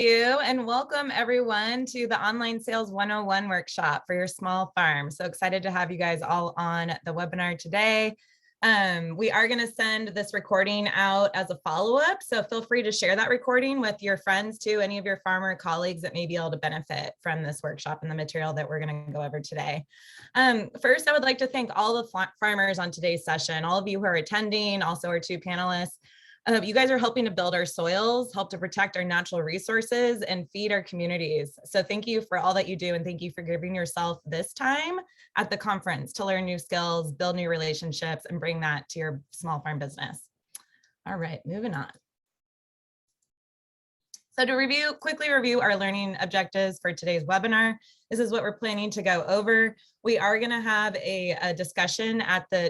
you and welcome everyone to the Online Sales 101 workshop for your small farm. So excited to have you guys all on the webinar today. We are going to send this recording out as a follow-up, so feel free to share that recording with your friends too, any of your farmer colleagues that may be able to benefit from this workshop and the material that we're going to go over today. First, I would like to thank all the farmers on today's session, all of you who are attending, also our two panelists. You guys are helping to build our soils, help to protect our natural resources, and feed our communities. So thank you for all that you do, and thank you for giving yourself this time at the conference to learn new skills, build new relationships, and bring that to your small farm business. All right, moving on. So to quickly review our learning objectives for today's webinar, this is what we're planning to go over. We are going to have a discussion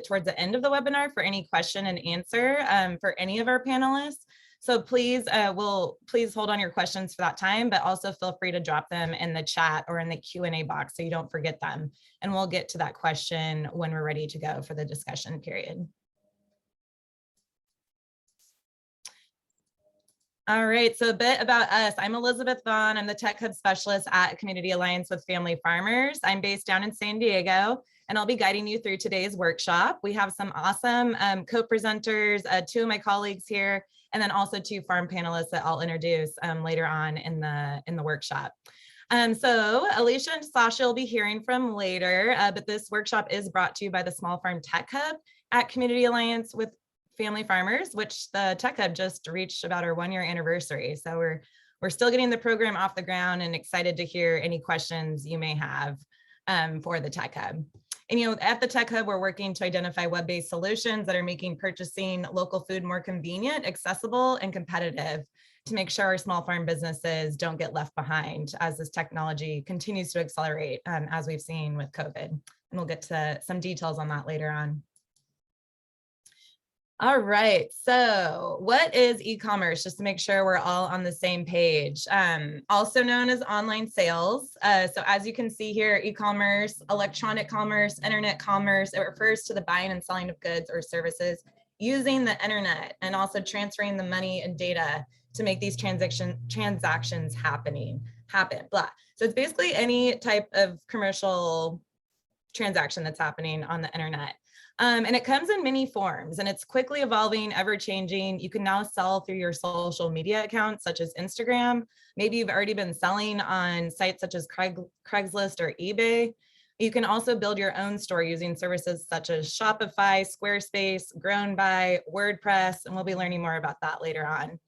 towards the end of the webinar for any question and answer for any of our panelists. So please hold on your questions for that time, but also feel free to drop them in the chat or in the Q&A box so you don't forget them. And we'll get to that question when we're ready to go for the discussion period. All right, so a bit about us. I'm Elizabeth Vaughn. I'm the Tech Hub Specialist at Community Alliance with Family Farmers. I'm based down in San Diego, and I'll be guiding you through today's workshop. We have some awesome co-presenters, two of my colleagues here, and then also two farm panelists that I'll introduce later on in the workshop. So Alicia and Sasha will be hearing from later, but this workshop is brought to you by the Small Farm Tech Hub at Community Alliance with Family Farmers, which the Tech Hub just reached about our 1-year anniversary. So we're still getting the program off the ground and excited to hear any questions you may have for the Tech Hub. And at the Tech Hub, we're working to identify web-based solutions that are making purchasing local food more convenient, accessible, and competitive to make sure our small farm businesses don't get left behind as this technology continues to accelerate, as we've seen with COVID. And we'll get to some details on that later on. All right, so what is e-commerce? Just to make sure we're all on the same page. Also known as online sales. So as you can see here, e-commerce, electronic commerce, internet commerce, it refers to the buying and selling of goods or services using the internet and also transferring the money and data to make these transactions happen. So it's basically any type of commercial transaction that's happening on the internet. And it comes in many forms, and it's quickly evolving, ever changing. You can now sell through your social media accounts, such as Instagram. Maybe you've already been selling on sites such as Craigslist or eBay. You can also build your own store using services such as Shopify, Squarespace, Grown by, WordPress, and we'll be learning more about that later on.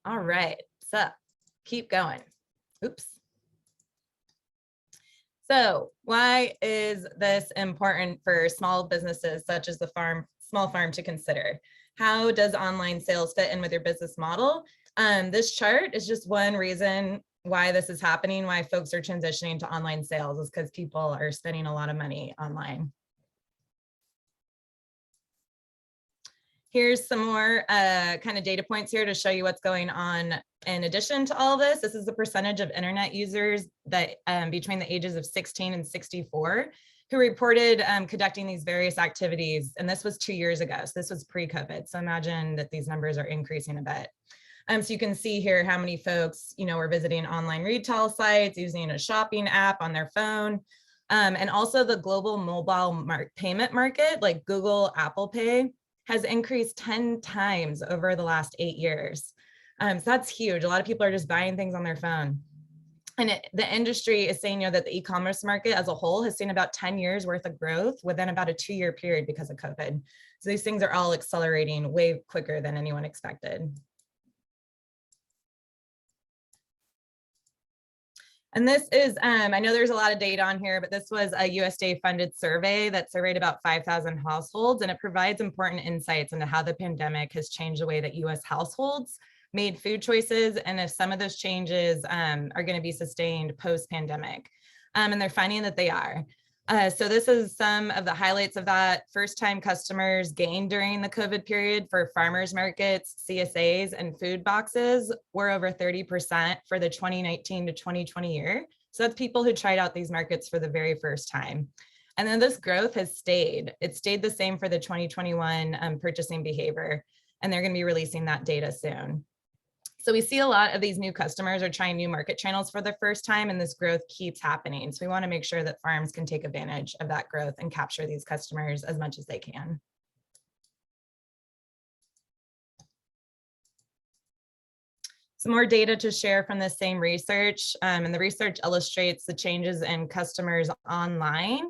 All right, so keep going. Oops. So why is this important for small businesses such as the small farm to consider? How does online sales fit in with your business model? This chart is just one reason why this is happening, why folks are transitioning to online sales, is because people are spending a lot of money online. Here's some more kind of data points here to show you what's going on. In addition to all of this, this is the percentage of internet users that between the ages of 16 and 64 who reported conducting these various activities. And this was 2 years ago. So this was pre-COVID. So imagine that these numbers are increasing a bit. So you can see here how many folks, were visiting online retail sites, using a shopping app on their phone. And also the global mobile payment market, like Google, Apple Pay, has increased 10 times over the last 8 years. So that's huge. A lot of people are just buying things on their phone. And the industry is saying, that the e-commerce market as a whole has seen about 10 years worth of growth within about a 2-year period because of COVID. So these things are all accelerating way quicker than anyone expected. And this is, I know there's a lot of data on here, but this was a USDA funded survey that surveyed about 5,000 households, and it provides important insights into how the pandemic has changed the way that US households made food choices, and if some of those changes are going to be sustained post-pandemic. And they're finding that they are. So this is some of the highlights of that. First-time customers gained during the COVID period for farmers markets, CSAs, and food boxes were over 30% for the 2019 to 2020 year. So that's people who tried out these markets for the very first time. And then this growth has stayed. It stayed the same for the 2021 purchasing behavior, and they're going to be releasing that data soon. So we see a lot of these new customers are trying new market channels for the first time, and this growth keeps happening. So we want to make sure that farms can take advantage of that growth and capture these customers as much as they can. Some more data to share from the same research, and the research illustrates the changes in customers' online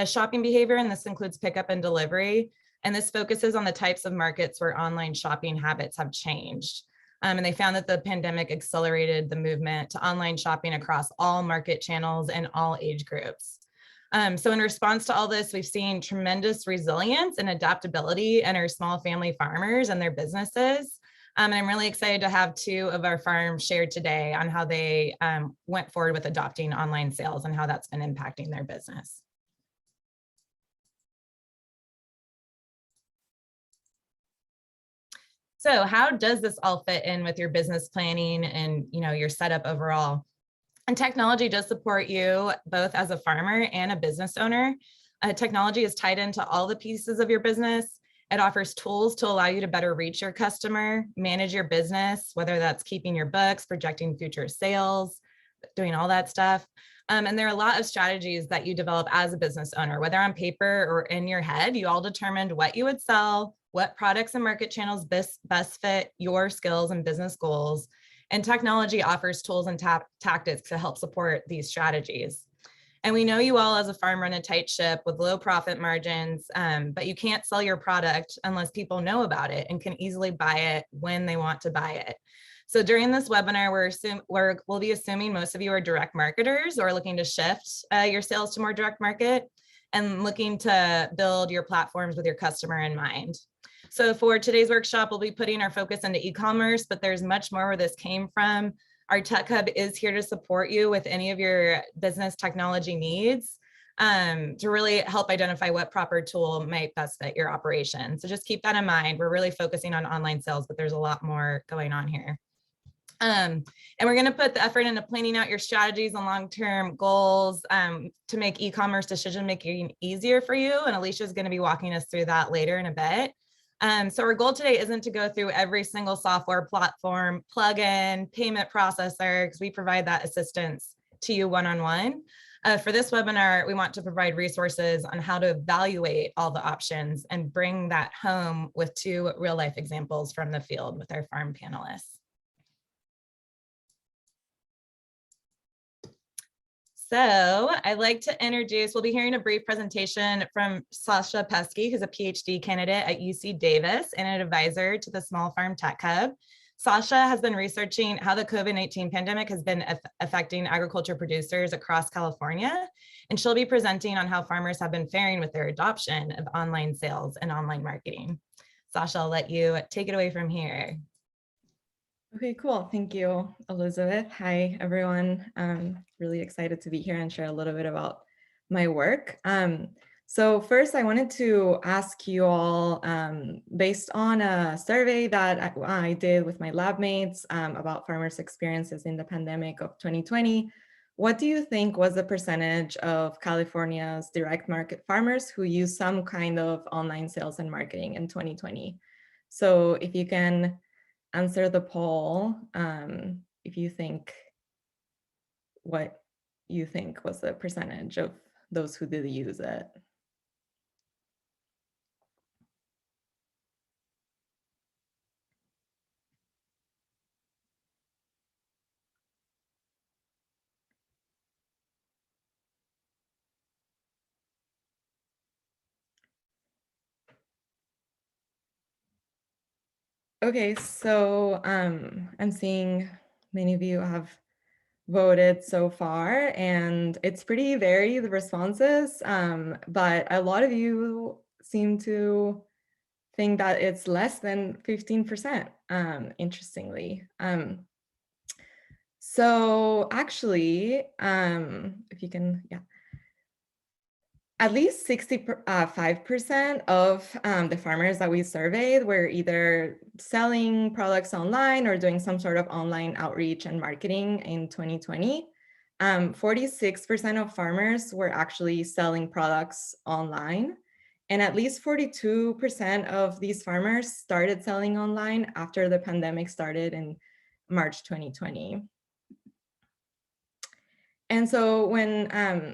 shopping behavior, and this includes pickup and delivery. And this focuses on the types of markets where online shopping habits have changed. And they found that the pandemic accelerated the movement to online shopping across all market channels and all age groups. So in response to all this, we've seen tremendous resilience and adaptability in our small family farmers and their businesses. And I'm really excited to have two of our farms shared today on how they went forward with adopting online sales and how that's been impacting their business. So how does this all fit in with your business planning and your setup overall? And technology does support you both as a farmer and a business owner. Technology is tied into all the pieces of your business. It offers tools to allow you to better reach your customer, manage your business, whether that's keeping your books, projecting future sales, doing all that stuff. And there are a lot of strategies that you develop as a business owner, whether on paper or in your head. You all determined what you would sell, what products and market channels best fit your skills and business goals. And technology offers tools and tactics to help support these strategies. And we know you all as a farm run a tight ship with low profit margins, but you can't sell your product unless people know about it and can easily buy it when they want to buy it. So during this webinar, we'll be assuming most of you are direct marketers or looking to shift your sales to more direct market and looking to build your platforms with your customer in mind. So for today's workshop, we'll be putting our focus into e-commerce, but there's much more where this came from. Our Tech Hub is here to support you with any of your business technology needs to really help identify what proper tool might best fit your operation. So just keep that in mind. We're really focusing on online sales, but there's a lot more going on here. And we're going to put the effort into planning out your strategies and long-term goals to make e-commerce decision making easier for you. And Alicia is going to be walking us through that later in a bit. So our goal today isn't to go through every single software platform, plugin, payment processor, because we provide that assistance to you one-on-one. For this webinar, we want to provide resources on how to evaluate all the options and bring that home with two real-life examples from the field with our farm panelists. So I'd like to introduce, we'll be hearing a brief presentation from Sasha Pesky, who's a PhD candidate at UC Davis and an advisor to the Small Farm Tech Hub. Sasha has been researching how the COVID-19 pandemic has been affecting agriculture producers across California, and she'll be presenting on how farmers have been faring with their adoption of online sales and online marketing. Sasha, I'll let you take it away from here. Okay, cool. Thank you, Elizabeth. Hi, everyone. I'm really excited to be here and share a little bit about my work. So first, I wanted to ask you all, based on a survey that I did with my lab mates about farmers' experiences in the pandemic of 2020, what do you think was the percentage of California's direct market farmers who use some kind of online sales and marketing in 2020? So if you can answer the poll if you think what you think was the percentage of those who did use it. Okay, so I'm seeing many of you have voted so far, and it's pretty varied, the responses, but a lot of you seem to think that it's less than 15%, interestingly. So actually, if you can, yeah. At least 65% of the farmers that we surveyed were either selling products online or doing some sort of online outreach and marketing in 2020. 46% of farmers were actually selling products online. And at least 42% of these farmers started selling online after the pandemic started in March 2020. And so when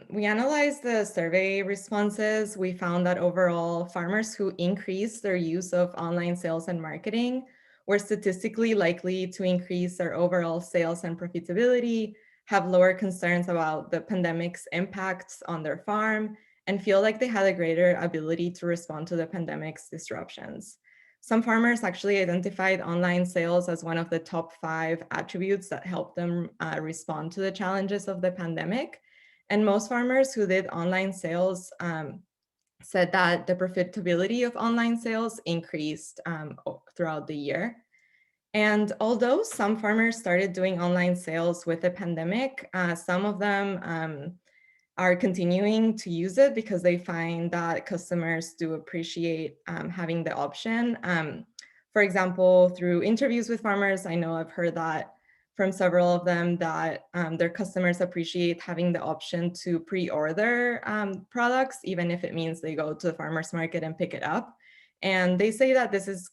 we analyzed the survey responses, we found that overall farmers who increased their use of online sales and marketing were statistically likely to increase their overall sales and profitability, have lower concerns about the pandemic's impacts on their farm, and feel like they had a greater ability to respond to the pandemic's disruptions. Some farmers actually identified online sales as one of the top 5 attributes that helped them respond to the challenges of the pandemic. And most farmers who did online sales said that the profitability of online sales increased throughout the year. And although some farmers started doing online sales with the pandemic, some of them are continuing to use it because they find that customers do appreciate having the option. For example, through interviews with farmers, I know I've heard that from several of them that their customers appreciate having the option to pre-order products, even if it means they go to the farmer's market and pick it up. And they say that this is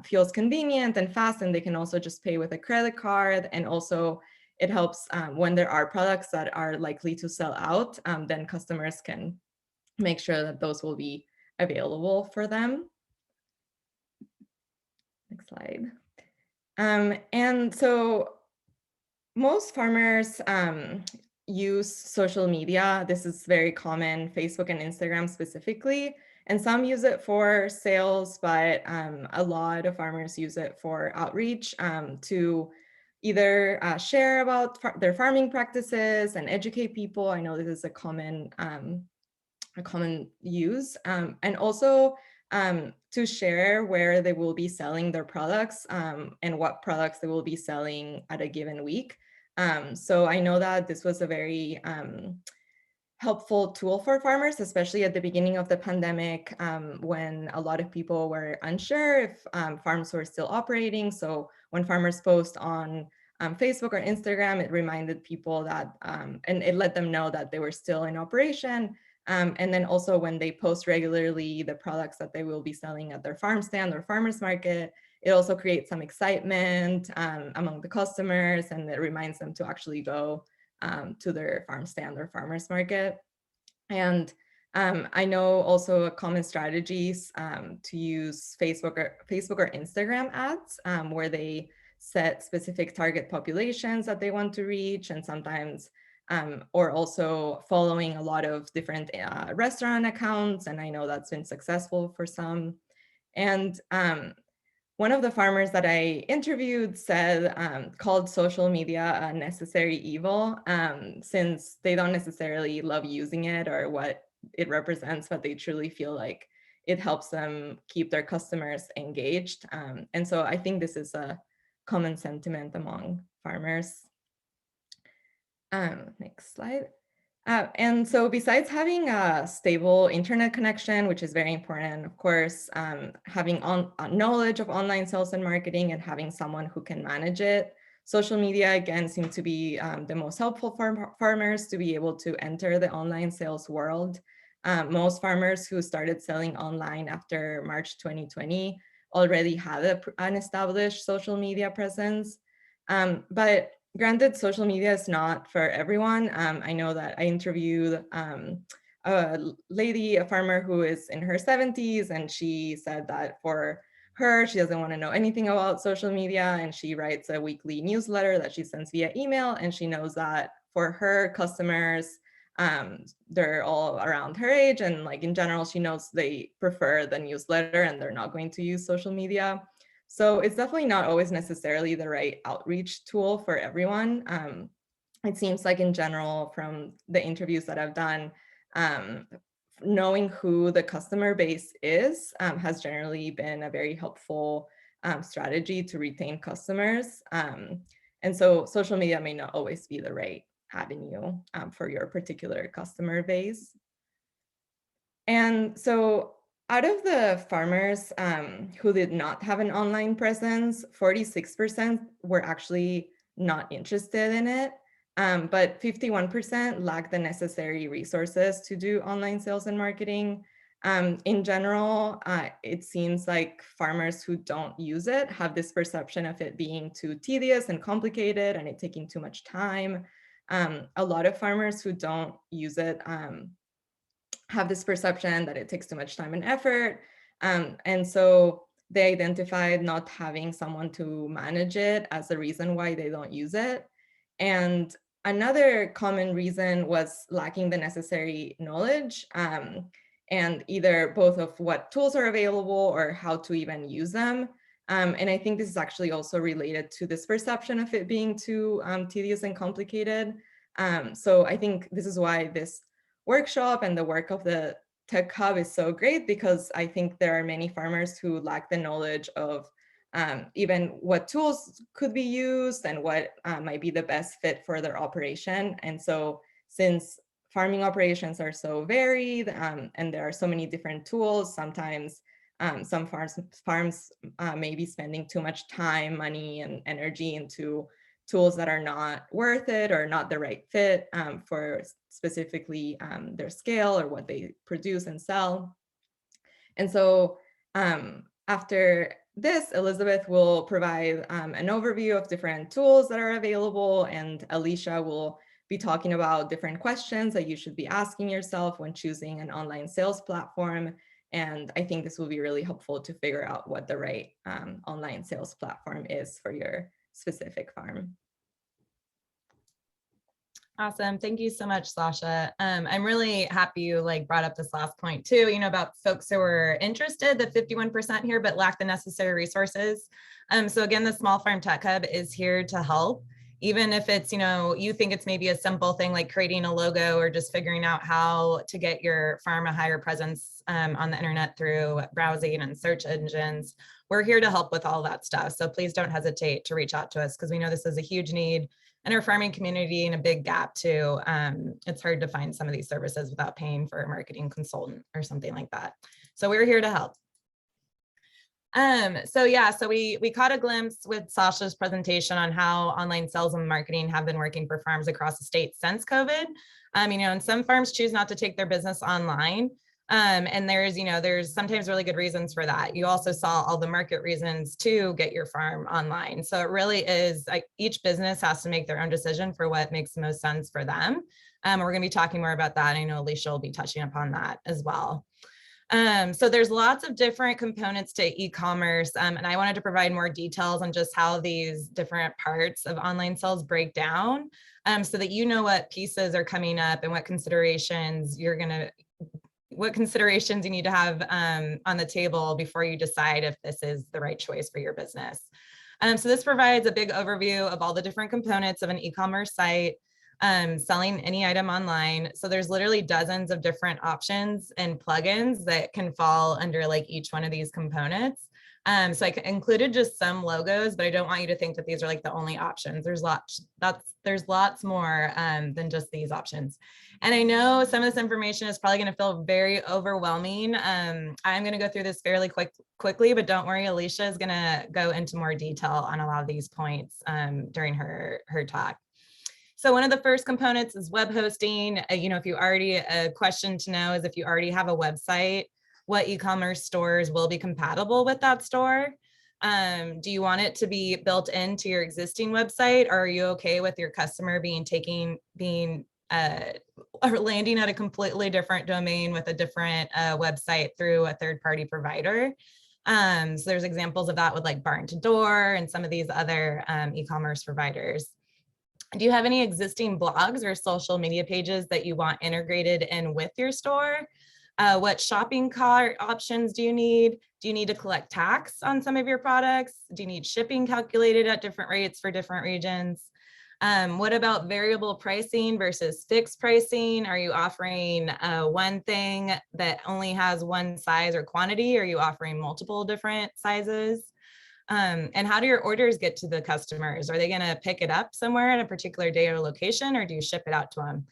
feels convenient and fast, and they can also just pay with a credit card, and also it helps when there are products that are likely to sell out, then customers can make sure that those will be available for them. Next slide. And so most farmers use social media. This is very common, Facebook and Instagram specifically. And some use it for sales, but a lot of farmers use it for outreach to either share about their farming practices and educate people. I know this is a common use, and also to share where they will be selling their products and what products they will be selling at a given week. So I know that this was a very helpful tool for farmers, especially at the beginning of the pandemic, when a lot of people were unsure if farms were still operating. So when farmers post on Facebook or Instagram, it reminded people that, and it let them know that they were still in operation. And then also when they post regularly the products that they will be selling at their farm stand or farmer's market, it also creates some excitement among the customers, and it reminds them to actually go to their farm stand or farmer's market. And I know also a common strategies to use Facebook or Instagram ads where they set specific target populations that they want to reach, and sometimes or also following a lot of different restaurant accounts. And I know that's been successful for some. And one of the farmers that I interviewed said, called social media a necessary evil, since they don't necessarily love using it or what it represents, but they truly feel like it helps them keep their customers engaged. And so I think this is a common sentiment among farmers. Next slide. And so besides having a stable internet connection, which is very important, of course, having knowledge of online sales and marketing and having someone who can manage it, social media, again, seem to be the most helpful for farmers to be able to enter the online sales world. Most farmers who started selling online after March 2020 already had an established social media presence. But granted, social media is not for everyone. I know that I interviewed a lady, a farmer who is in her 70s, and she said that for her, she doesn't want to know anything about social media, and she writes a weekly newsletter that she sends via email, and she knows that for her customers, they're all around her age, and like in general, she knows they prefer the newsletter and they're not going to use social media. So it's definitely not always necessarily the right outreach tool for everyone. It seems like in general, from the interviews that I've done, knowing who the customer base is has generally been a very helpful strategy to retain customers. And so social media may not always be the right avenue for your particular customer base. And so out of the farmers who did not have an online presence, 46% were actually not interested in it, but 51% lacked the necessary resources to do online sales and marketing. In general, it seems like farmers who don't use it have this perception of it being too tedious and complicated and it taking too much time. A lot of farmers who don't use it have this perception that it takes too much time and effort. And so they identified not having someone to manage it as the reason why they don't use it. And another common reason was lacking the necessary knowledge, and either both of what tools are available or how to even use them. And I think this is actually also related to this perception of it being too tedious and complicated. So I think this is why this workshop and the work of the Tech Hub is so great, because I think there are many farmers who lack the knowledge of even what tools could be used and what might be the best fit for their operation. And so since farming operations are so varied and there are so many different tools, sometimes some farms may be spending too much time, money, and energy into tools that are not worth it or not the right fit for specifically their scale or what they produce and sell. And so after this, Elizabeth will provide an overview of different tools that are available, and Alicia will be talking about different questions that you should be asking yourself when choosing an online sales platform. And I think this will be really helpful to figure out what the right online sales platform is for your specific farm. Awesome. Thank you so much, Sasha. I'm really happy you brought up this last point too, about folks who are interested, the 51% here, but lack the necessary resources. So again, the Small Farm Tech Hub is here to help. Even if it's, you think it's maybe a simple thing like creating a logo or just figuring out how to get your farm a higher presence on the internet through browsing and search engines, we're here to help with all that stuff. So please don't hesitate to reach out to us, because we know this is a huge need in our farming community and a big gap too. It's hard to find some of these services without paying for a marketing consultant or something like that. So we're here to help. So we caught a glimpse with Sasha's presentation on how online sales and marketing have been working for farms across the state since COVID. And some farms choose not to take their business online. And there's sometimes really good reasons for that. You also saw all the market reasons to get your farm online. So it really is like each business has to make their own decision for what makes the most sense for them. We're going to be talking more about that. I know Alicia will be touching upon that as well. So there's lots of different components to e-commerce, and I wanted to provide more details on just how these different parts of online sales break down, so that you know what pieces are coming up and what considerations you need to have on the table before you decide if this is the right choice for your business. So this provides a big overview of all the different components of an e-commerce site, selling any item online. So there's literally dozens of different options and plugins that can fall under each one of these components. So I included just some logos, but I don't want you to think that these are the only options. There's lots more than just these options. And I know some of this information is probably going to feel very overwhelming. I'm going to go through this fairly quickly, but don't worry, Alicia is going to go into more detail on a lot of these points during her talk. So one of the first components is web hosting. If you already, a question to know is if you already have a website, what e-commerce stores will be compatible with that store? Do you want it to be built into your existing website, or are you okay with your customer landing at a completely different domain with a different website through a third-party provider? So there's examples of that with Barn to Door and some of these other e-commerce providers. Do you have any existing blogs or social media pages that you want integrated in with your store? What shopping cart options do you need? Do you need to collect tax on some of your products? Do you need shipping calculated at different rates for different regions? What about variable pricing versus fixed pricing? Are you offering one thing that only has one size or quantity? Or are you offering multiple different sizes? And how do your orders get to the customers? Are they going to pick it up somewhere at a particular day or location, or do you ship it out to them?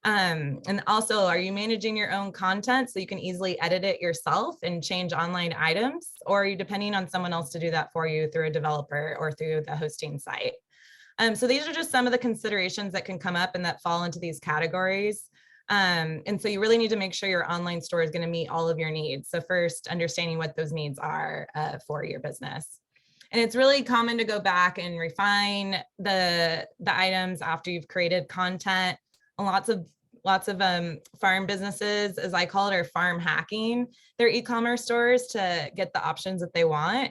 And also, are you managing your own content so you can easily edit it yourself and change online items? Or are you depending on someone else to do that for you through a developer or through the hosting site? So these are just some of the considerations that can come up and that fall into these categories. And so you really need to make sure your online store is going to meet all of your needs. So first, understanding what those needs are for your business. And it's really common to go back and refine the items after you've created content. Lots of farm businesses, as I call it, are farm hacking their e-commerce stores to get the options that they want.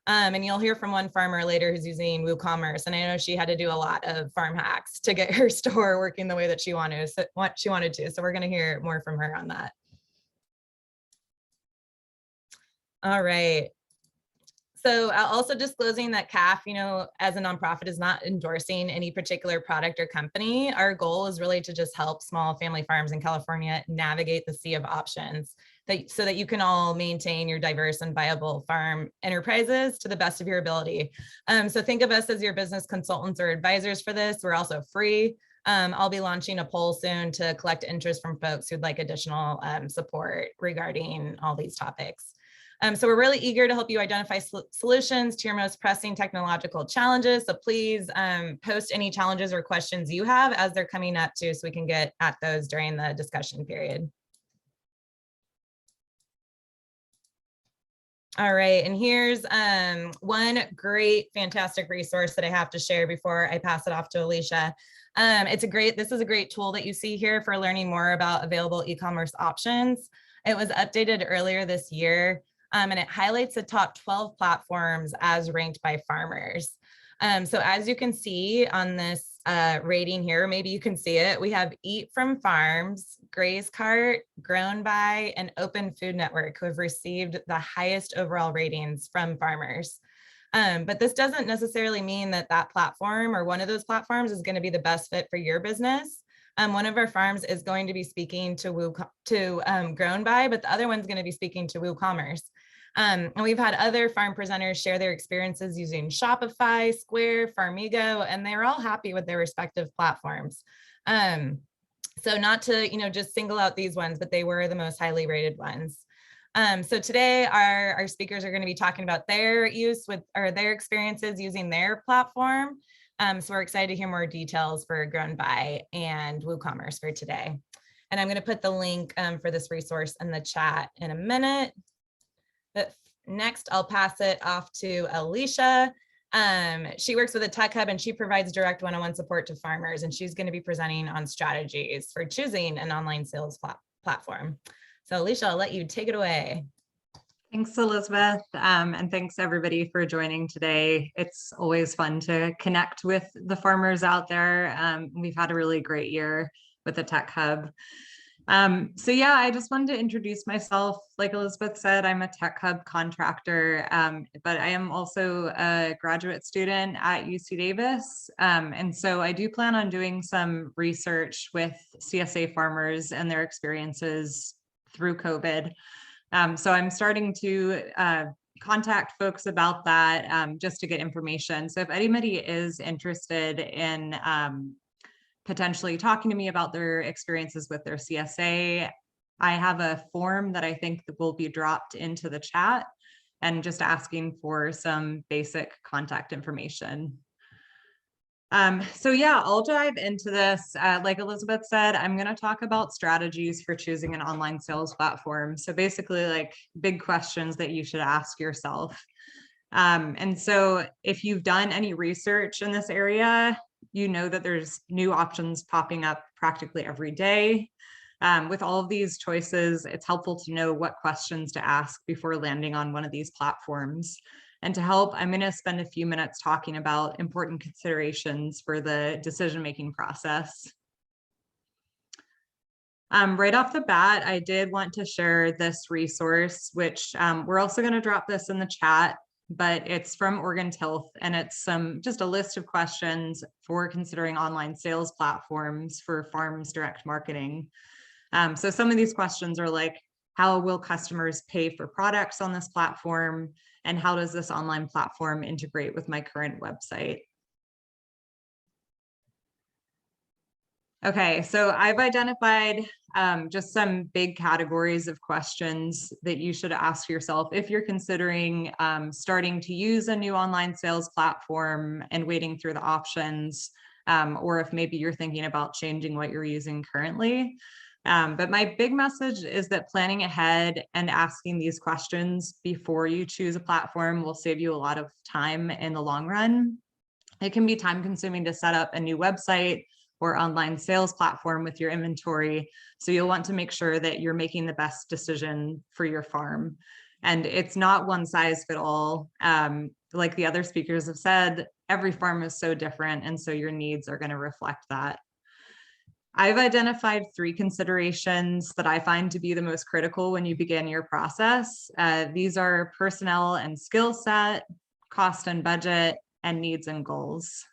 And you'll hear from one farmer later who's using WooCommerce, and I know she had to do a lot of farm hacks to get her store working the way that she wanted to. So we're going to hear more from her on that. All right. So also disclosing that CAF, as a nonprofit, is not endorsing any particular product or company. Our goal is really to just help small family farms in California navigate the sea of options so that you can all maintain your diverse and viable farm enterprises to the best of your ability. So think of us as your business consultants or advisors for this. We're also free. I'll be launching a poll soon to collect interest from folks who'd like additional support regarding all these topics. So we're really eager to help you identify solutions to your most pressing technological challenges. So please post any challenges or questions you have as they're coming up too, so we can get at those during the discussion period. All right, and here's one great, fantastic resource that I have to share before I pass it off to Alicia. This is a great tool that you see here for learning more about available e-commerce options. It was updated earlier this year. And it highlights the top 12 platforms as ranked by farmers. So as you can see on this rating here, maybe you can see it, we have Eat From Farms, Graze Cart, Grown By, and Open Food Network, who have received the highest overall ratings from farmers. But this doesn't necessarily mean that that platform or one of those platforms is going to be the best fit for your business. One of our farms is going to be speaking to Grown By, but the other one's going to be speaking to WooCommerce. And we've had other farm presenters share their experiences using Shopify, Square, Farmigo, and they're all happy with their respective platforms. So not to just single out these ones, but they were the most highly rated ones. So today our speakers are going to be talking about their experiences using their platform. So we're excited to hear more details for Grown By and WooCommerce for today. And I'm going to put the link for this resource in the chat in a minute. But next, I'll pass it off to Alicia. She works with a tech hub and she provides direct one-on-one support to farmers, and she's going to be presenting on strategies for choosing an online sales platform. So Alicia, I'll let you take it away. Thanks, Elizabeth, and thanks everybody for joining today. It's always fun to connect with the farmers out there. We've had a really great year with the Tech Hub. So yeah, I just wanted to introduce myself. Like Elizabeth said, I'm a Tech Hub contractor, but I am also a graduate student at UC Davis. And so I do plan on doing some research with CSA farmers and their experiences through COVID. So I'm starting to contact folks about that just to get information. So if anybody is interested in potentially talking to me about their experiences with their CSA, I have a form that I think that will be dropped into the chat and just asking for some basic contact information. So yeah, I'll dive into this. Like Elizabeth said, I'm going to talk about strategies for choosing an online sales platform. So basically like big questions that you should ask yourself. And so if you've done any research in this area, you know that there's new options popping up practically every day. With all of these choices, it's helpful to know what questions to ask before landing on one of these platforms. And to help, I'm going to spend a few minutes talking about important considerations for the decision-making process. Right off the bat, I did want to share this resource, which we're also going to drop this in the chat, but it's from Oregon Tilth, and it's just a list of questions for considering online sales platforms for farms direct marketing. So some of these questions are like, how will customers pay for products on this platform? And how does this online platform integrate with my current website? Okay, so I've identified just some big categories of questions that you should ask yourself if you're considering starting to use a new online sales platform and wading through the options, or if maybe you're thinking about changing what you're using currently. But my big message is that planning ahead and asking these questions before you choose a platform will save you a lot of time in the long run. It can be time consuming to set up a new website or online sales platform with your inventory. So you'll want to make sure that you're making the best decision for your farm. And it's not one size fit all. Like the other speakers have said, every farm is so different. And so your needs are going to reflect that. I've identified 3 considerations that I find to be the most critical when you begin your process. These are personnel and skill set, cost and budget, and needs and goals.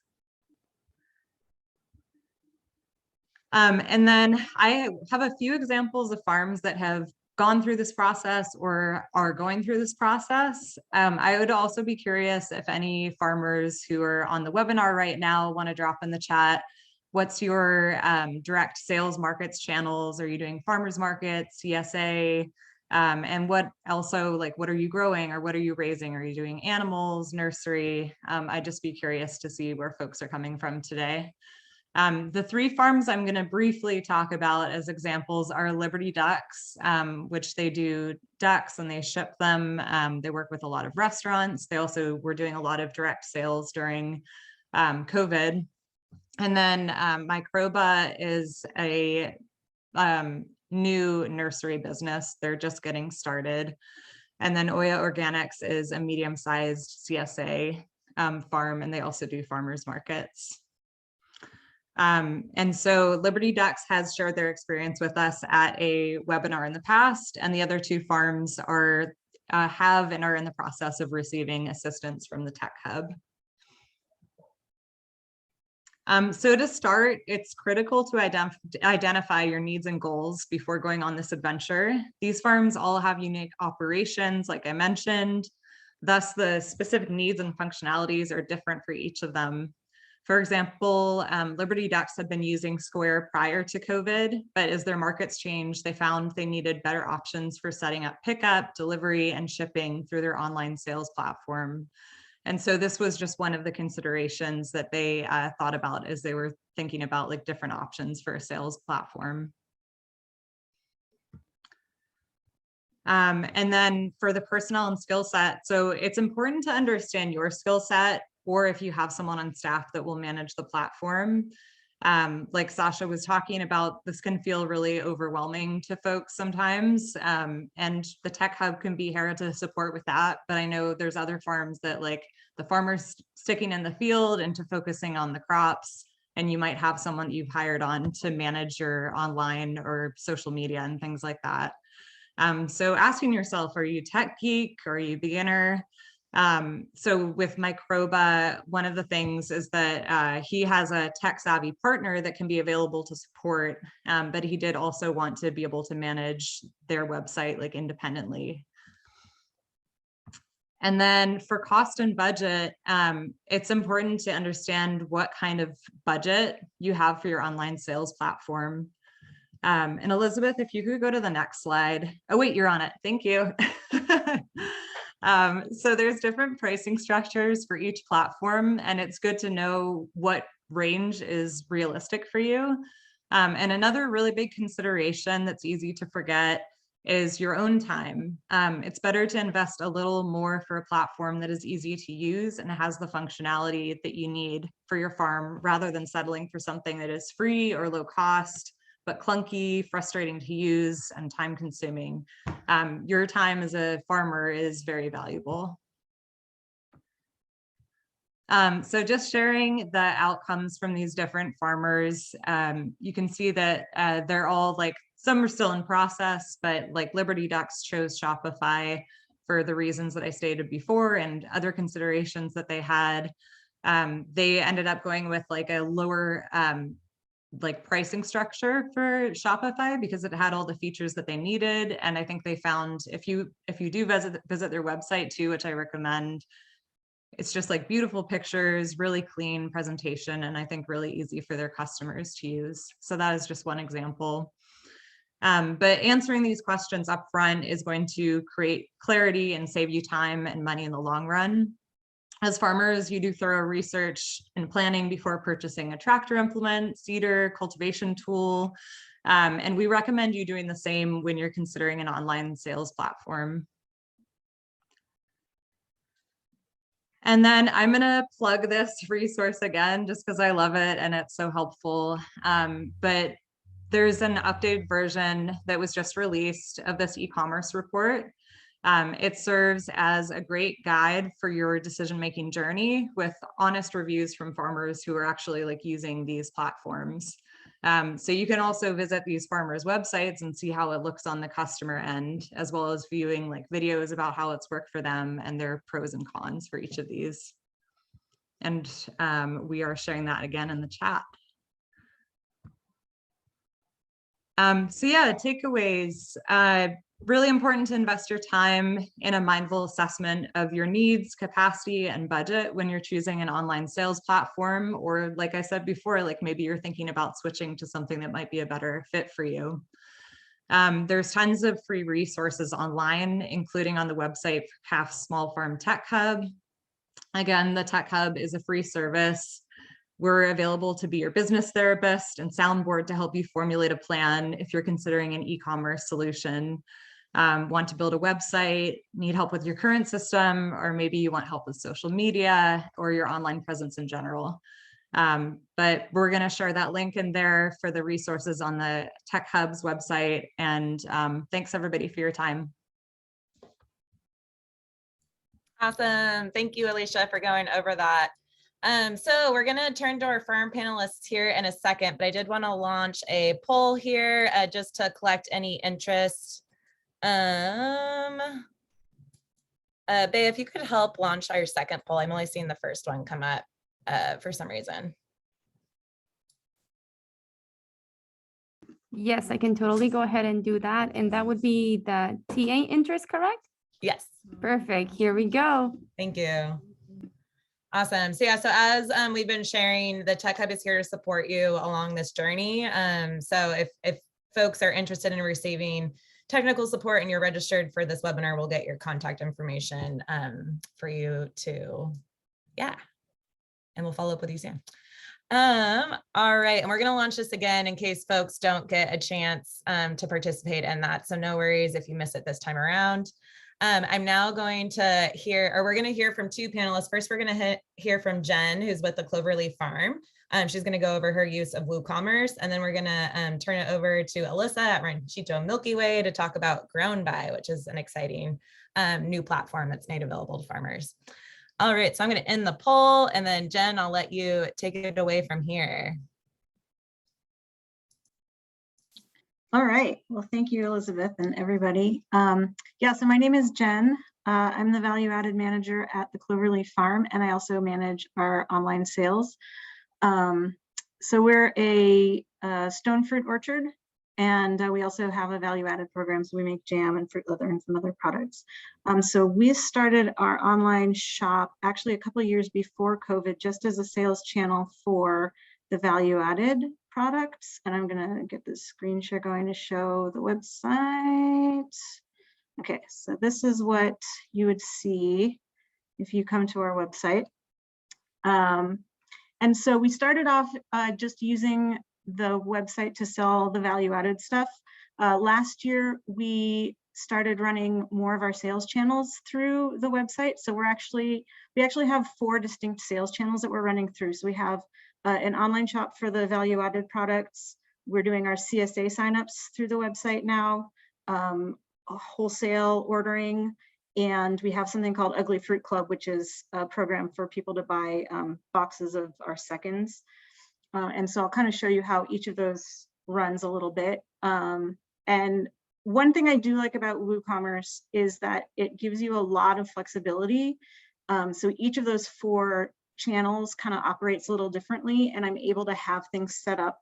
And then I have a few examples of farms that have gone through this process or are going through this process. I would also be curious if any farmers who are on the webinar right now want to drop in the chat. What's your direct sales markets channels? Are you doing farmers markets, CSA? And what also, like, what are you growing or what are you raising? Are you doing animals, nursery? I'd just be curious to see where folks are coming from today. The 3 farms I'm going to briefly talk about as examples are Liberty Ducks, which they do ducks and they ship them. They work with a lot of restaurants. They also were doing a lot of direct sales during COVID. And then Microba is a new nursery business. They're just getting started. And then Oya Organics is a medium-sized CSA farm, and they also do farmers markets. And so Liberty Ducks has shared their experience with us at a webinar in the past, and the other 2 farms are have and are in the process of receiving assistance from the Tech Hub. So to start, it's critical to identify your needs and goals before going on this adventure. These farms all have unique operations, like I mentioned. Thus, the specific needs and functionalities are different for each of them. For example, Liberty Ducks had been using Square prior to COVID, but as their markets changed, they found they needed better options for setting up pickup, delivery, and shipping through their online sales platform. And so this was just one of the considerations that they thought about as they were thinking about like different options for a sales platform. And then for the personnel and skill set, so it's important to understand your skill set, or if you have someone on staff that will manage the platform. Like Sasha was talking about, this can feel really overwhelming to folks sometimes. And the Tech Hub can be here to support with that. But I know there's other farms that like the farmers sticking in the field and to focusing on the crops. And you might have someone you've hired on to manage your online or social media and things like that. So asking yourself, are you tech geek or are you beginner? So with Microba, one of the things is that he has a tech savvy partner that can be available to support, but he did also want to be able to manage their website like independently. And then for cost and budget, it's important to understand what kind of budget you have for your online sales platform. And Elizabeth, if you could go to the next slide. Oh, wait, you're on it. Thank you. So there's different pricing structures for each platform, and it's good to know what range is realistic for you. And another really big consideration that's easy to forget is your own time. It's better to invest a little more for a platform that is easy to use and has the functionality that you need for your farm, rather than settling for something that is free or low cost, but clunky, frustrating to use, and time consuming. Your time as a farmer is very valuable. So just sharing the outcomes from these different farmers, you can see that they're all like, some are still in process, but like Liberty Ducks chose Shopify for the reasons that I stated before and other considerations that they had. They ended up going with like a lower like pricing structure for Shopify because it had all the features that they needed. And I think they found if you do visit their website too, which I recommend, it's just like beautiful pictures, really clean presentation, and I think really easy for their customers to use. So that is just one example. But answering these questions up front is going to create clarity and save you time and money in the long run. As farmers, you do thorough research and planning before purchasing a tractor implement, seeder, cultivation tool. And we recommend you doing the same when you're considering an online sales platform. And then I'm going to plug this resource again, just because I love it and it's so helpful. But there's an updated version that was just released of this e-commerce report. It serves as a great guide for your decision-making journey with honest reviews from farmers who are actually like using these platforms. So you can also visit these farmers' websites and see how it looks on the customer end, as well as viewing like videos about how it's worked for them and their pros and cons for each of these. And we are sharing that again in the chat. So yeah, takeaways. Really important to invest your time in a mindful assessment of your needs, capacity, and budget when you're choosing an online sales platform, or like I said before, like maybe you're thinking about switching to something that might be a better fit for you. There's tons of free resources online, including on the website for CAF's Small Farm Tech Hub. Again, the Tech Hub is a free service. We're available to be your business therapist and soundboard to help you formulate a plan if you're considering an e-commerce solution. Want to build a website, need help with your current system, or maybe you want help with social media or your online presence in general. But we're going to share that link in there for the resources on the Tech Hub's website. And thanks everybody for your time. Awesome. Thank you, Alicia, for going over that. So we're going to turn to our farm panelists here in a second, but I did want to launch a poll here just to collect any interest. Bae, if you could help launch our second poll. I'm only seeing the first one come up for some reason. Yes, I can totally go ahead and do that. And that would be the TA interest, correct? Yes. Perfect. Here we go. Thank you. Awesome. So yeah, so as we've been sharing, the Tech Hub is here to support you along this journey. So if folks are interested in receiving technical support and you're registered for this webinar, we'll get your contact information for you to, yeah, and we'll follow up with you soon. All right, and we're going to launch this again in case folks don't get a chance to participate in that. So no worries if you miss it this time around. I'm now going to hear, or we're going to hear from two panelists. First, we're going to hear from Jen, who's with the Cloverleaf Farm. She's going to go over her use of WooCommerce, and then we're going to turn it over to Alyssa at Ranchito Milky Way to talk about Grown By, which is an exciting new platform that's made available to farmers. All right, so I'm going to end the poll, and then Jen, I'll let you take it away from here. All right. Well, thank you, Elizabeth, and everybody. Yeah, so my name is Jen. I'm the value added manager at the Cloverleaf Farm, and I also manage our online sales. So we're a stone fruit orchard, and we also have a value added program. So we make jam and fruit leather and some other products. So we started our online shop actually a couple of years before COVID, just as a sales channel for the value added products. And I'm going to get this screen share going to show the website. Okay, so this is what you would see if you come to our website. And so we started off just using the website to sell the value added stuff. Last year, we started running more of our sales channels through the website. So we actually have 4 distinct sales channels that we're running through. So we have an online shop for the value added products. We're doing our CSA signups through the website now, wholesale ordering, and we have something called Ugly Fruit Club, which is a program for people to buy boxes of our seconds. And so I'll kind of show you how each of those runs a little bit. And one thing I do like about WooCommerce is that it gives you a lot of flexibility. So each of those 4 channels kind of operates a little differently, and I'm able to have things set up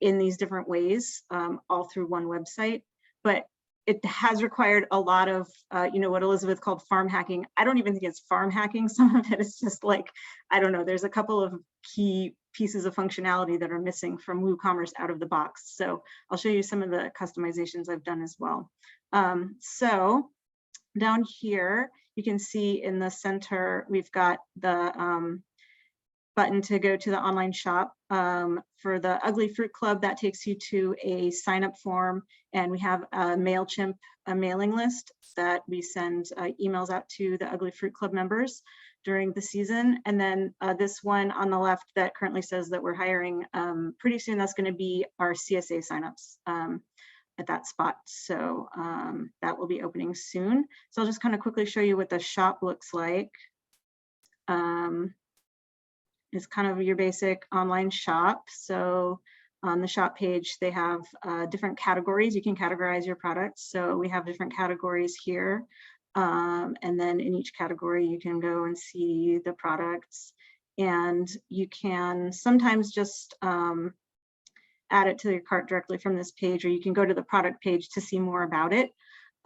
in these different ways all through one website. But it has required a lot of, what Elizabeth called farm hacking. I don't even think it's farm hacking. Some of it is just like, I don't know, there's a couple of key pieces of functionality that are missing from WooCommerce out of the box. So I'll show you some of the customizations I've done as well. So down here, you can see in the center, we've got the button to go to the online shop. For the Ugly Fruit Club, that takes you to a sign up form, and we have a Mailchimp, a mailing list that we send emails out to the Ugly Fruit Club members during the season. And then this one on the left that currently says that we're hiring, pretty soon that's going to be our CSA signups at that spot. So that will be opening soon. So I'll just kind of quickly show you what the shop looks like. It's kind of your basic online shop. So on the shop page, they have different categories. You can categorize your products. So we have different categories here. And then in each category, you can go and see the products. And you can sometimes just add it to your cart directly from this page, or you can go to the product page to see more about it.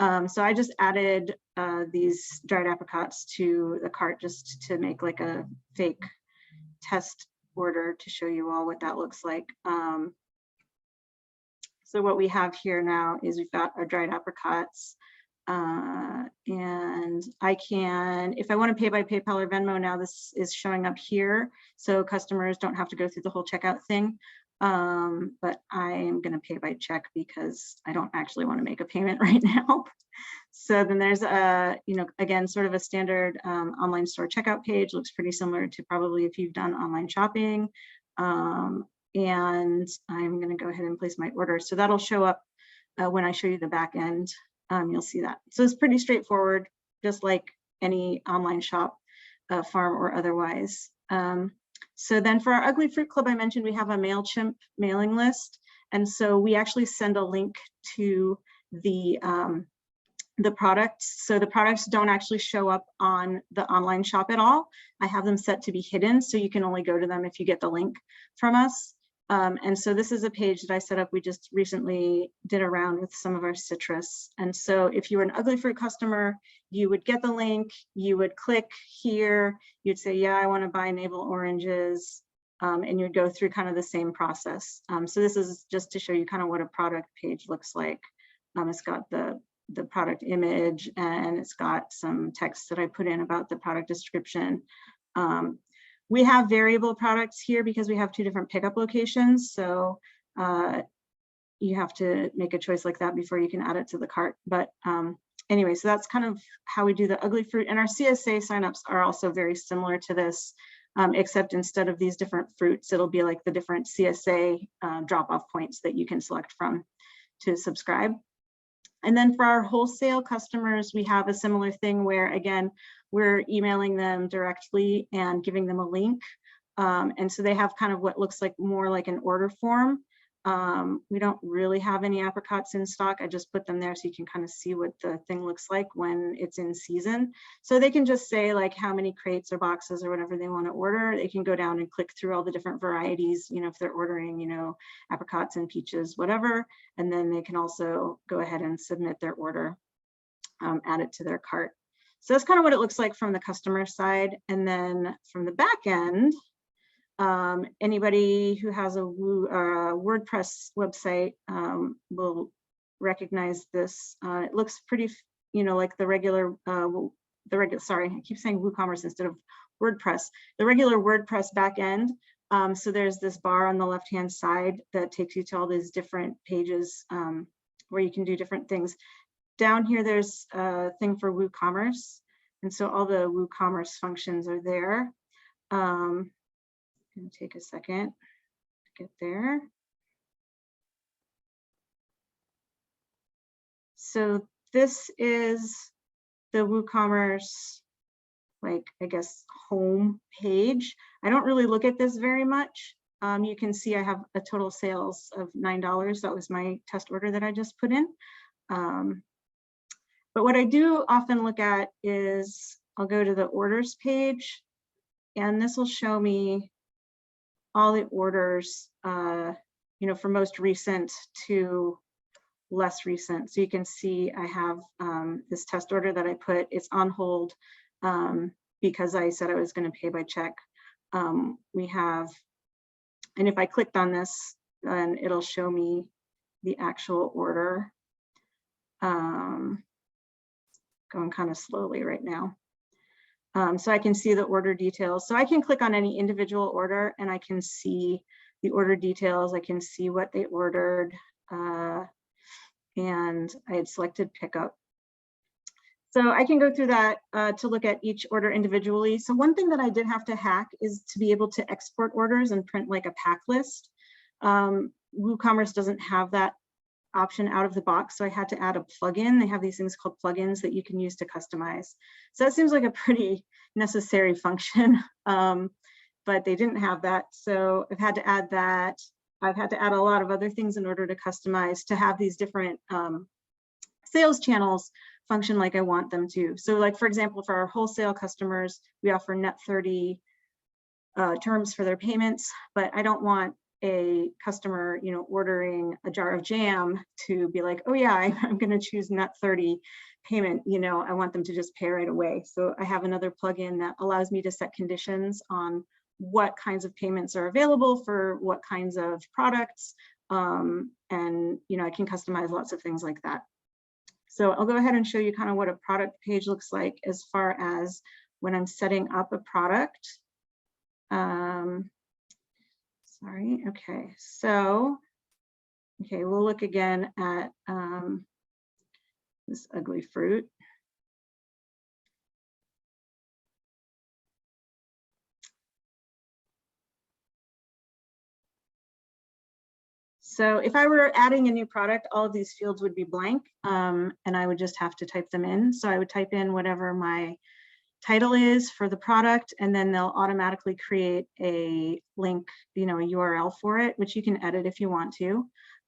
So I just added these dried apricots to the cart just to make like a fake test order to show you all what that looks like. So what we have here now is we've got our dried apricots, and I can, if I want to pay by PayPal or Venmo, now this is showing up here, so customers don't have to go through the whole checkout thing. But I am going to pay by check because I don't actually want to make a payment right now. So then there's a, again, sort of a standard online store checkout page. Looks pretty similar to probably if you've done online shopping. And I'm going to go ahead and place my order. So that'll show up when I show you the back end. You'll see that. So it's pretty straightforward, just like any online shop, farm or otherwise. So then for our Ugly Fruit Club, I mentioned we have a Mailchimp mailing list. And so we actually send a link to the products. So the products don't actually show up on the online shop at all. I have them set to be hidden, so you can only go to them if you get the link from us. And so this is a page that I set up. We just recently did a round with some of our citrus. And so if you were an Ugly Fruit customer, you would get the link, you would click here, you'd say, yeah, I want to buy navel oranges, and you'd go through kind of the same process. So this is just to show you kind of what a product page looks like. It's got the product image, and it's got some text that I put in about the product description. We have variable products here because we have 2 different pickup locations. So you have to make a choice like that before you can add it to the cart. But anyway, so that's kind of how we do the Ugly Fruit. And our CSA signups are also very similar to this, except instead of these different fruits, it'll be like the different CSA drop-off points that you can select from to subscribe. And then for our wholesale customers, we have a similar thing where, again, we're emailing them directly and giving them a link. And so they have kind of what looks like more like an order form. We don't really have any apricots in stock. I just put them there so you can kind of see what the thing looks like when it's in season. So they can just say like how many crates or boxes or whatever they want to order. They can go down and click through all the different varieties, if they're ordering, apricots and peaches, whatever. And then they can also go ahead and submit their order, add it to their cart. So that's kind of what it looks like from the customer side. And then from the back end, anybody who has a WordPress website will recognize this. It looks pretty, like the regular, sorry, I keep saying WooCommerce instead of WordPress, the regular WordPress backend. So there's this bar on the left-hand side that takes you to all these different pages where you can do different things. Down here, there's a thing for WooCommerce. And so all the WooCommerce functions are there. Gonna take a second to get there. So this is the WooCommerce, like, I guess, home page. I don't really look at this very much. You can see I have a total sales of $9. That was my test order that I just put in. But what I do often look at is I'll go to the orders page, and this will show me all the orders, from most recent to less recent. So you can see I have this test order that I put, it's on hold because I said I was going to pay by check. We have, and if I clicked on this, then it'll show me the actual order. going kind of slowly right now. So I can see the order details. So I can click on any individual order and I can see the order details. I can see what they ordered. And I had selected pickup. So I can go through that to look at each order individually. So one thing that I did have to hack is to be able to export orders and print like a pack list. WooCommerce doesn't have that option out of the box, so I had to add a plugin. They have these things called plugins that you can use to customize. So that seems like a pretty necessary function, but they didn't have that. So I've had to add that. I've had to add a lot of other things in order to customize to have these different sales channels function like I want them to. So like, for example, for our wholesale customers, we offer net 30 terms for their payments, but I don't want a customer, you know, ordering a jar of jam to be like, oh yeah, I'm going to choose net 30 payment. You know, I want them to just pay right away. So I have another plugin that allows me to set conditions on what kinds of payments are available for what kinds of products. And, you know, I can customize lots of things like that. So I'll go ahead and show you kind of what a product page looks like as far as when I'm setting up a product. Sorry, okay, so, okay, we'll look again at this ugly fruit. So if I were adding a new product, all of these fields would be blank, and I would just have to type them in. So I would type in whatever my title is for the product, and then they'll automatically create a link, you know, a URL for it, which you can edit if you want to.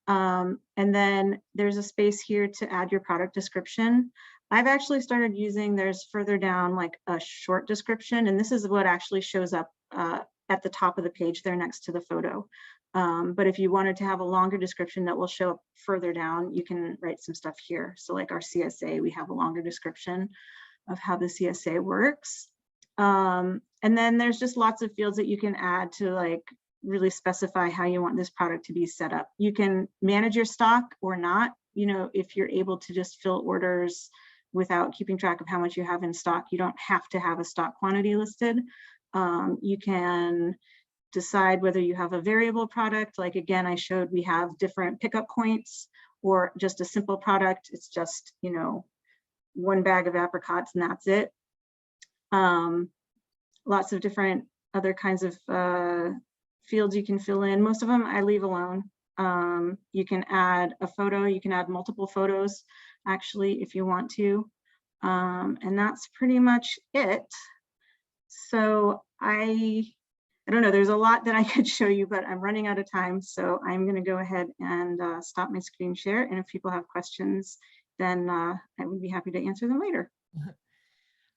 And then there's a space here to add your product description. I've actually started using, there's further down like a short description, and this is what actually shows up at the top of the page there next to the photo. But if you wanted to have a longer description that will show up further down, you can write some stuff here. So like our CSA, we have a longer description of how the CSA works. And then there's just lots of fields that you can add to like really specify how you want this product to be set up. You can manage your stock or not. You know, if you're able to just fill orders without keeping track of how much you have in stock, you don't have to have a stock quantity listed. You can decide whether you have a variable product. Like again, I showed we have different pickup points, or just a simple product. It's just, you know, one bag of apricots and that's it. Lots of different other kinds of fields you can fill in. Most of them I leave alone. You can add a photo, you can add multiple photos actually if you want to. And that's pretty much it. So I don't know, there's a lot that I could show you, but I'm running out of time. So I'm going to go ahead and stop my screen share. And if people have questions, then I would be happy to answer them later.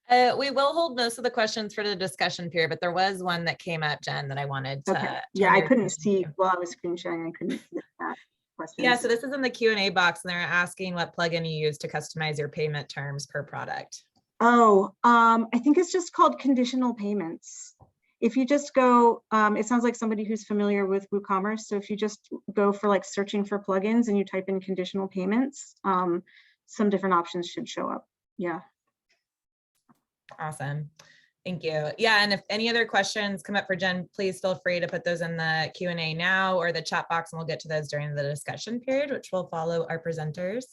We will hold most of the questions for the discussion period, but there was one that came up, Jen, that I wanted to. Okay. Yeah, I couldn't see while I was screen sharing. I couldn't see that question. Yeah, so this is in the Q&A box, and they're asking what plugin you use to customize your payment terms per product. Oh, I think it's just called conditional payments. If you just go, it sounds like somebody who's familiar with WooCommerce. So if you just go for like searching for plugins and you type in conditional payments, some different options should show up. Yeah. Awesome. Thank you. Yeah, and if any other questions come up for Jen, please feel free to put those in the Q&A now or the chat box, and we'll get to those during the discussion period, which will follow our presenters.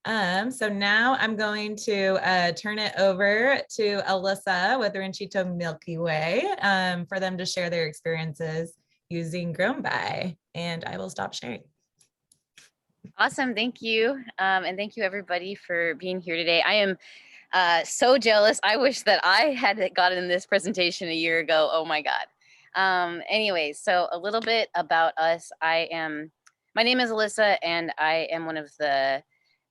So now I'm going to turn it over to Alyssa with Ranchito Milky Way for them to share their experiences using Grown By, and I will stop sharing. Awesome, thank you. And thank you everybody for being here today. I am so jealous. I wish that I had gotten this presentation a year ago. Oh my God. Anyways, so a little bit about us. My name is Alyssa, and I am one of the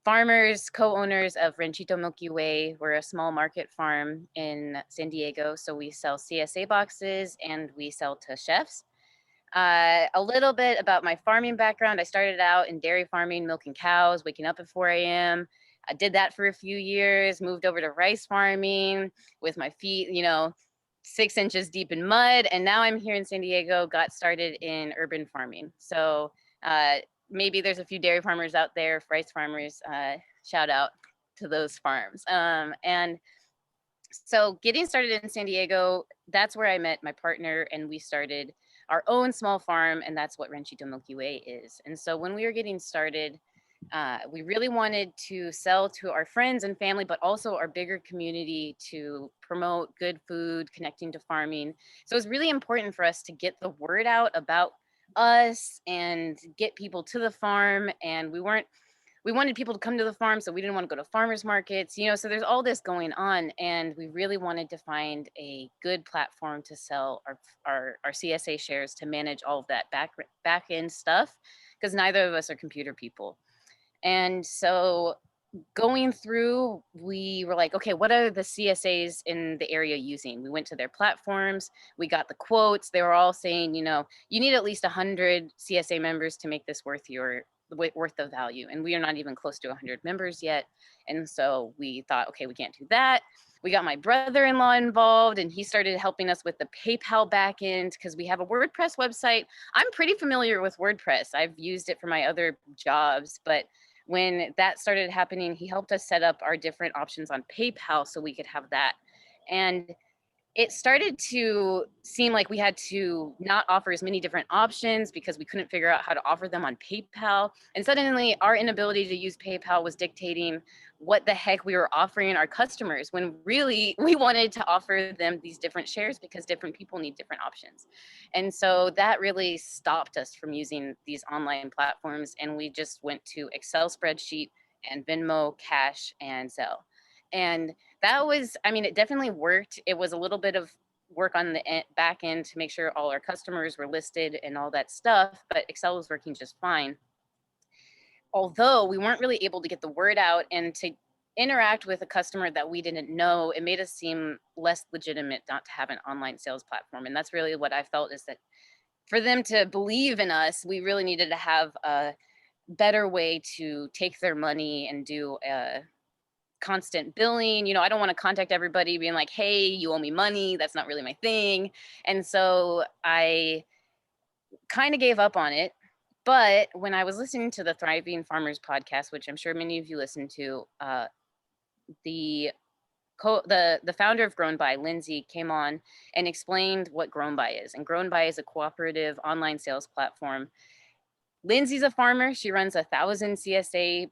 farmers, co-owners of Ranchito Milky Way. We're a small market farm in San Diego. So we sell CSA boxes and we sell to chefs. A little bit about my farming background. I started out in dairy farming, milking cows, waking up at 4 a.m. I did that for a few years, moved over to rice farming with my feet, 6 inches deep in mud. And now I'm here in San Diego, got started in urban farming. So maybe there's a few dairy farmers out there, rice farmers, shout out to those farms. And so getting started in San Diego, that's where I met my partner, and we started our own small farm, and that's what Ranchito Milky Way is. And so when we were getting started, we really wanted to sell to our friends and family, but also our bigger community to promote good food, connecting to farming. So it's really important for us to get the word out about us and get people to the farm. And we wanted people to come to the farm, so we didn't want to go to farmers markets, so there's all this going on, and we really wanted to find a good platform to sell our CSA shares, to manage all of that back end stuff, because neither of us are computer people. And so going through, we were like, okay, what are the CSAs in the area using? We went to their platforms, we got the quotes. They were all saying, you need at least 100 CSA members to make this worth the value. And we are not even close to 100 members yet. And so we thought, okay, we can't do that. We got my brother-in-law involved, and he started helping us with the PayPal backend, because we have a WordPress website. I'm pretty familiar with WordPress. I've used it for my other jobs, but when that started happening, he helped us set up our different options on PayPal so we could have that. And it started to seem like we had to not offer as many different options because we couldn't figure out how to offer them on PayPal. And suddenly our inability to use PayPal was dictating what the heck we were offering our customers, when really we wanted to offer them these different shares because different people need different options. And so that really stopped us from using these online platforms. And we just went to Excel spreadsheet and Venmo, Cash, and Zelle. And that was, it definitely worked. It was a little bit of work on the back end to make sure all our customers were listed and all that stuff, but Excel was working just fine. Although we weren't really able to get the word out and to interact with a customer that we didn't know, it made us seem less legitimate not to have an online sales platform. And that's really what I felt, is that for them to believe in us, we really needed to have a better way to take their money and do a constant billing. I don't want to contact everybody being like, hey, you owe me money. That's not really my thing. And so I kind of gave up on it. But when I was listening to the Thriving Farmers podcast, which I'm sure many of you listen to, the founder of Grown By, Lindsay, came on and explained what Grown By is. And Grown By is a cooperative online sales platform. Lindsay's a farmer. She runs 1,000 CSA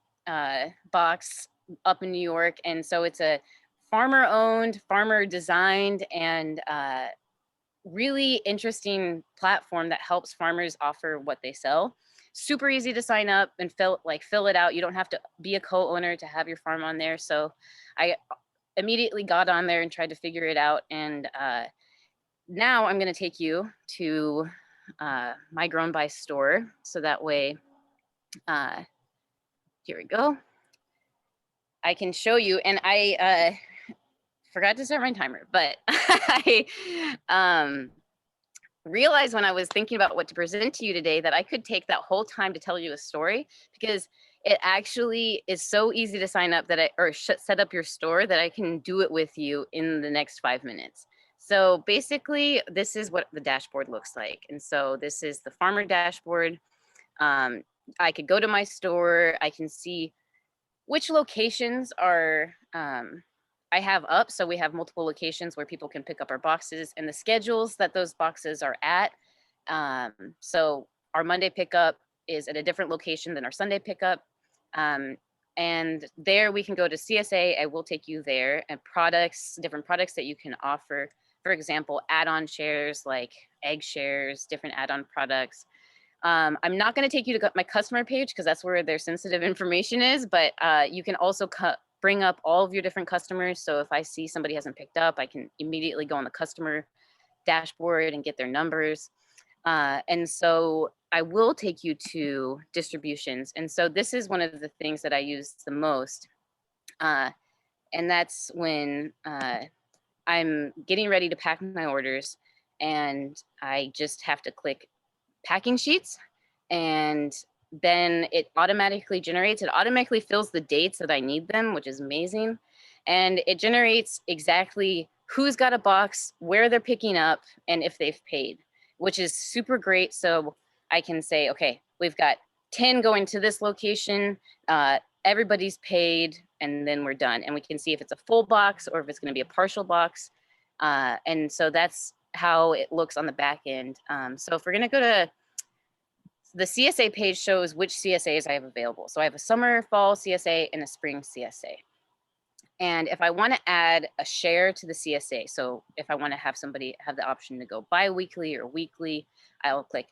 box up in New York. And so it's a farmer owned, farmer designed, and really interesting platform that helps farmers offer what they sell. Super easy to sign up and fill it out. You don't have to be a co-owner to have your farm on there. So I immediately got on there and tried to figure it out. And now I'm going to take you to my Grown By store. So that way, here we go. I can show you, and I forgot to start my timer, but I realized when I was thinking about what to present to you today that I could take that whole time to tell you a story, because it actually is so easy to sign up set up your store that I can do it with you in the next 5 minutes. So basically, this is what the dashboard looks like. And so this is the farmer dashboard. I could go to my store. I can see which locations are I have up. So we have multiple locations where people can pick up our boxes, and the schedules that those boxes are at. So our Monday pickup is at a different location than our Sunday pickup. And there we can go to CSA. I will take you there, and different products that you can offer. For example, add-on shares like egg shares, different add-on products. I'm not going to take you to my customer page because that's where their sensitive information is, but you can also bring up all of your different customers. So if I see somebody hasn't picked up, I can immediately go on the customer dashboard and get their numbers. And so I will take you to distributions. And so this is one of the things that I use the most. And that's when I'm getting ready to pack my orders, and I just have to click packing sheets, and then it automatically fills the dates that I need them, which is amazing. And it generates exactly who's got a box, where they're picking up, and if they've paid, which is super great. So I can say, okay, we've got 10 going to this location. Everybody's paid. and then we're done. And we can see if it's a full box or if it's going to be a partial box. And so that's how it looks on the back end. So if we're going to go to the CSA page, shows which CSAs I have available. So I have a summer, fall CSA and a spring CSA. And if I want to add a share to the CSA, so if I want to have somebody have the option to go bi-weekly or weekly, I'll click,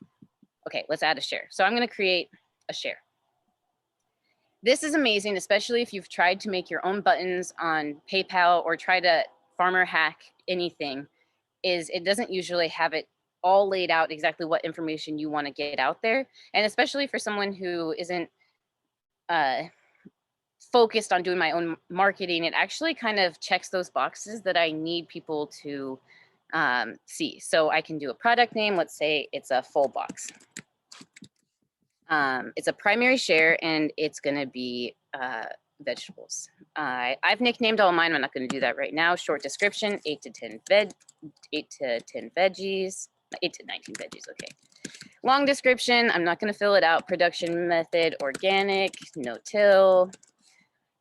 okay, let's add a share. So I'm going to create a share. This is amazing, especially if you've tried to make your own buttons on PayPal or try to farmer hack anything, is it doesn't usually have it all laid out exactly what information you want to get out there. And especially for someone who isn't focused on doing my own marketing, it actually kind of checks those boxes that I need people to see. So I can do a product name. Let's say it's a full box. It's a primary share and it's going to be vegetables. I've nicknamed all mine. I'm not going to do that right now. Short description, 8 to 10 veggies, 8 to 19 veggies. Okay. Long description, I'm not going to fill it out. Production method, organic, no-till.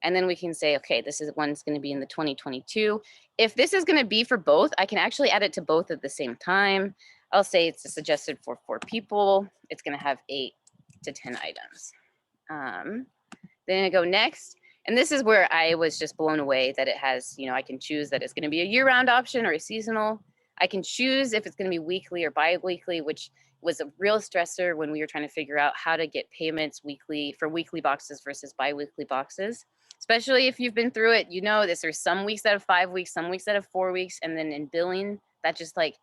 And then we can say, okay, this is one's going to be in the 2022. If this is going to be for both, I can actually add it to both at the same time. I'll say it's suggested for 4 people. It's going to have 8 to 10 items. Then I go next. And this is where I was just blown away that it has, you know, I can choose that it's going to be a year-round option or a seasonal. I can choose if it's going to be weekly or bi-weekly, which was a real stressor when we were trying to figure out how to get payments weekly for weekly boxes versus bi-weekly boxes. Especially if you've been through it, you know this. There's some weeks that have 5 weeks, some weeks that have 4 weeks, and then in billing, that just like,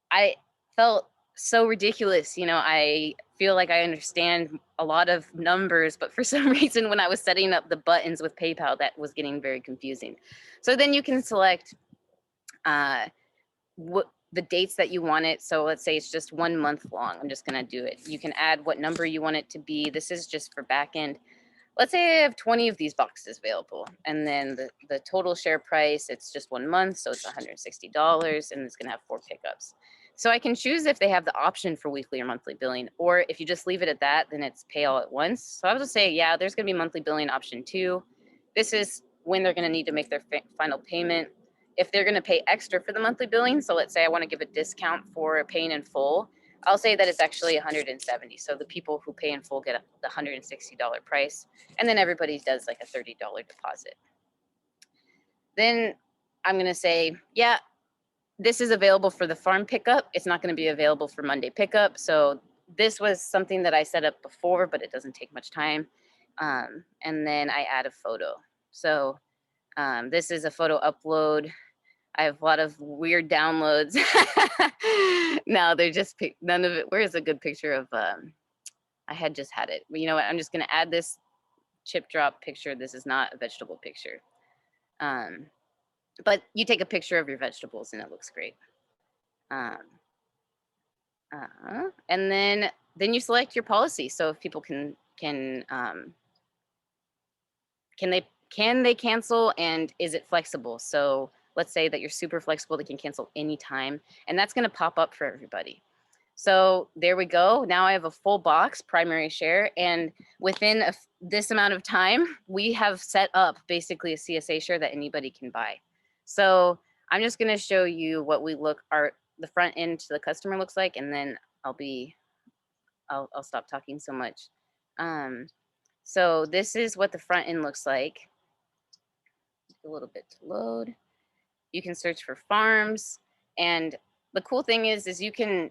I felt so ridiculous. You know, I feel like I understand a lot of numbers, but for some reason, when I was setting up the buttons with PayPal, that was getting very confusing. So then you can select what the dates that you want it. So let's say it's just 1 month long. I'm just going to do it. You can add what number you want it to be. This is just for backend. Let's say I have 20 of these boxes available, and then the total share price, it's just 1 month, so it's $160, and it's going to have 4 pickups. So I can choose if they have the option for weekly or monthly billing, or if you just leave it at that, then it's pay all at once. So I would just say, yeah, there's going to be monthly billing option 2. This is when they're going to need to make their final payment. If they're going to pay extra for the monthly billing, so let's say I want to give a discount for paying in full, I'll say that it's actually $170. So the people who pay in full get the $160 price, and then everybody does like a $30 deposit. Then I'm going to say, yeah, this is available for the farm pickup. It's not going to be available for Monday pickup. So this was something that I set up before, but it doesn't take much time. And then I add a photo. So this is a photo upload. I have a lot of weird downloads. No, they're just none of it. Where's a good picture of, I had just had it. But you know what? I'm just going to add this chip drop picture. This is not a vegetable picture. But you take a picture of your vegetables and it looks great. And then you select your policy. So if people can they cancel, and is it flexible? So let's say that you're super flexible, they can cancel anytime, and that's going to pop up for everybody. So there we go. Now I have a full box primary share, and within this amount of time, we have set up basically a CSA share that anybody can buy. So I'm just going to show you what the front end to the customer looks like, and then I'll stop talking so much. So this is what the front end looks like. A little bit to load. You can search for farms, and the cool thing is you can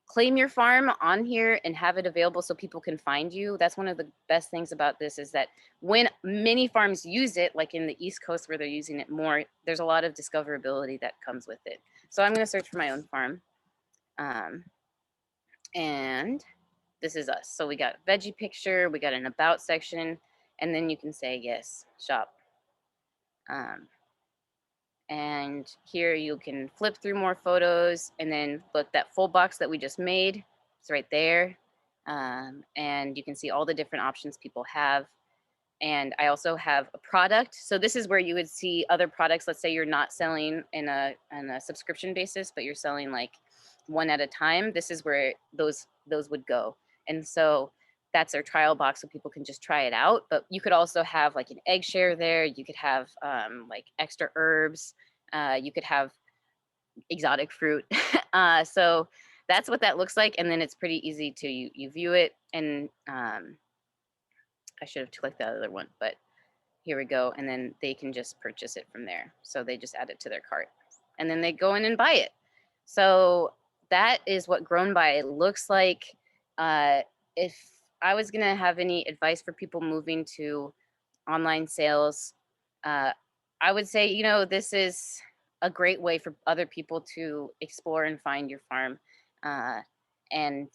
claim your farm on here and have it available so people can find you. That's one of the best things about this, is that when many farms use it, like in the East Coast where they're using it more, there's a lot of discoverability that comes with it. So I'm going to search for my own farm. And this is us. So we got a veggie picture, we got an about section, and then you can say, yes, shop. And here you can flip through more photos, and then look, that full box that we just made, it's right there. And you can see all the different options people have. And I also have a product. So this is where you would see other products. Let's say you're not selling in a subscription basis, but you're selling like one at a time. This is where those would go. And so that's their trial box, so people can just try it out. But you could also have like an egg share there. You could have like extra herbs. You could have exotic fruit. So that's what that looks like. And then it's pretty easy to, you view it, and I should have clicked the other one, but here we go. And then they can just purchase it from there. So they just add it to their cart and then they go in and buy it. So that is what Grown By looks like. If I was gonna have any advice for people moving to online sales, I would say, you know, this is a great way for other people to explore and find your farm. And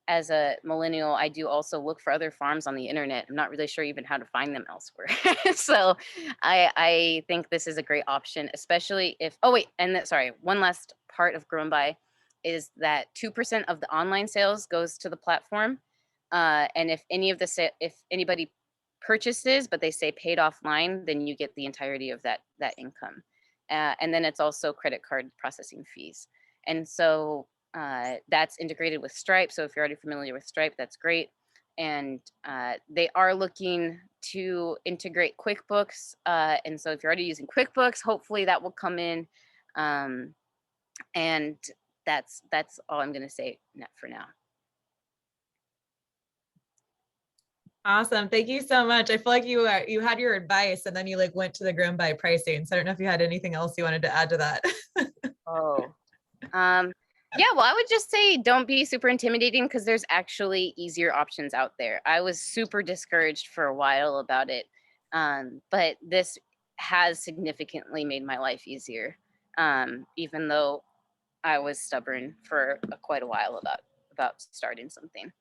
as a millennial, I do also look for other farms on the internet. I'm not really sure even how to find them elsewhere. So I think this is a great option, especially if, oh wait, and sorry, one last part of Grown By is that 2% of the online sales goes to the platform. And if anybody purchases, but they say paid offline, then you get the entirety of that income. And then it's also credit card processing fees. And so that's integrated with Stripe. So if you're already familiar with Stripe, that's great. And they are looking to integrate QuickBooks. And so if you're already using QuickBooks, hopefully that will come in. And that's all I'm going to say for now. Awesome. Thank you so much. I feel like you had your advice and then you like went to the Grown By pricing. So I don't know if you had anything else you wanted to add to that. Oh, yeah, well, I would just say don't be super intimidating because there's actually easier options out there. I was super discouraged for a while about it, but this has significantly made my life easier, even though I was stubborn for quite a while about starting something.